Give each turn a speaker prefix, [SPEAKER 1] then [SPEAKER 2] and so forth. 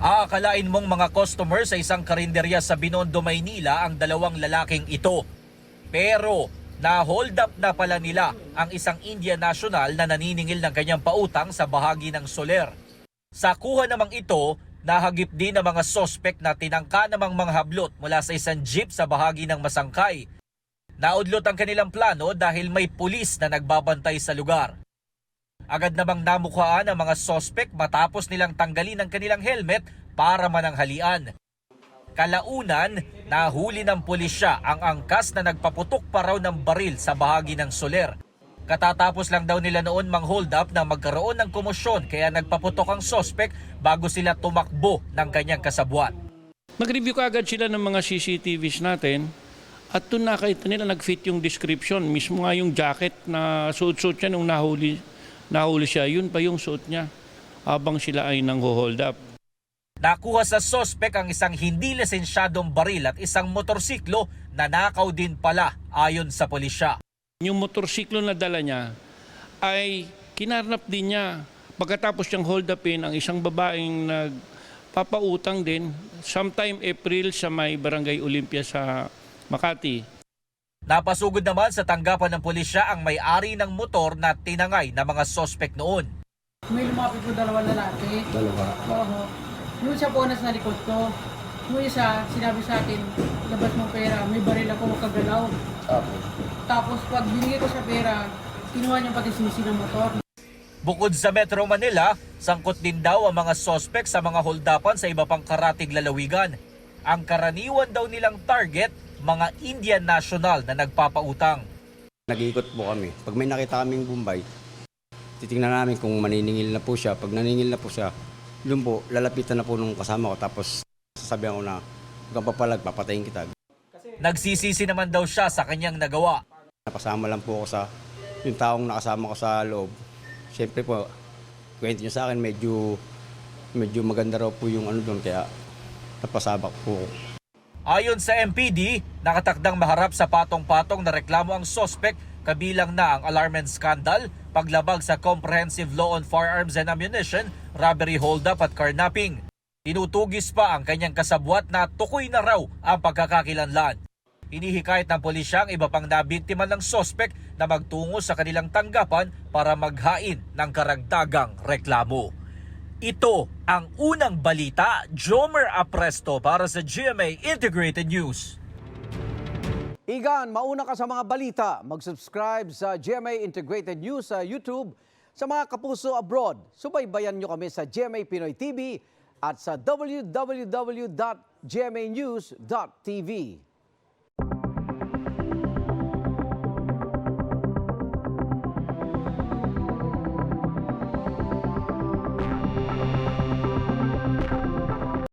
[SPEAKER 1] Aakalain mong mga customer sa isang karinderya sa Binondo, Maynila ang dalawang lalaking ito. Pero na-hold up na pala nila ang isang Indian national na naniningil ng kanyang pautang sa bahagi ng Soler. Sa kuha namang ito, nahagip din ang mga sospek na tinangka namang mga hablot mula sa isang jeep sa bahagi ng Masangkay. Naudlot ang kanilang plano dahil may pulis na nagbabantay sa lugar. Agad namang namukhaan ang mga sospek matapos nilang tanggalin ang kanilang helmet para mananghalian. Kalaunan, nahuli ng pulisya ang angkas na nagpaputok pa raw ng baril sa bahagi ng Soler. Katatapos lang daw nila noon mang-hold up na magkaroon ng komosyon kaya nagpaputok ang sospek bago sila tumakbo ng kanyang kasabwat.
[SPEAKER 2] Nag-review kaagad sila ng mga CCTVs natin at doon nakita nila nag-fit yung description. Mismo nga yung jacket na suot-suot siya nung nahuli siya, yun pa yung suot niya habang sila ay nang-hold up.
[SPEAKER 1] Nakuha sa sospek ang isang hindi lisensyadong baril at isang motorsiklo na nakaw din pala ayon sa pulisya.
[SPEAKER 2] Yung motorsiklo na dala niya ay kinarnap din niya. Pagkatapos niyang hold upin ang isang babaeng nagpapautang din sometime April sa may Barangay Olympia sa Makati.
[SPEAKER 1] Napasugod naman sa tanggapan ng pulisya ang may-ari ng motor na tinangay ng mga sospek noon.
[SPEAKER 3] May lumapit po dalawang lalaki.
[SPEAKER 4] Dalawa?
[SPEAKER 3] Oo. Yung isa po nasa likod ko. Yung isa, sinabi sa akin, labas mong pera, may baril ako, huwag kagalaw. Tapos pag binigay ko sa pera, kinuha niya pati sinisi ng motor.
[SPEAKER 1] Bukod sa Metro Manila, sangkot din daw ang mga sospek sa mga holdapan sa iba pang karatig lalawigan. Ang karaniwan daw nilang target, mga Indian national na nagpapautang.
[SPEAKER 4] Nag-iikot po kami. Pag may nakita kaming Bombay, titingnan namin kung maniningil na po siya. Pag naniningil na po siya, doon po, lalapitan na po nung kasama ko. Tapos sasabihan ko na, huwag kang papalag, papatayin kita.
[SPEAKER 1] Nagsisisi naman daw siya sa kanyang nagawa.
[SPEAKER 4] Napasama lang po ako sa yung taong nakasama ko sa loob. Siyempre po, kwento niyo sa akin, medyo maganda raw po yung ano doon, kaya napasabak po ako.
[SPEAKER 1] Ayon sa MPD, nakatakdang maharap sa patong-patong na reklamo ang sospek kabilang na ang alarm scandal, paglabag sa Comprehensive Law on Firearms and Ammunition, robbery hold-up at carnapping. Tinutugis pa ang kanyang kasabwat na tukoy na raw ang pagkakakilanlan. Hinihikayat ng pulisya ang iba pang nabiktima ng sospek na magtungo sa kanilang tanggapan para maghain ng karagdagang reklamo. Ito ang unang balita, Jomer Apresto para sa GMA Integrated News.
[SPEAKER 5] Igan, mauna ka sa mga balita. Mag-subscribe sa GMA Integrated News sa YouTube. Sa mga kapuso abroad, subaybayan nyo kami sa GMA Pinoy TV at sa www.gmanews.tv.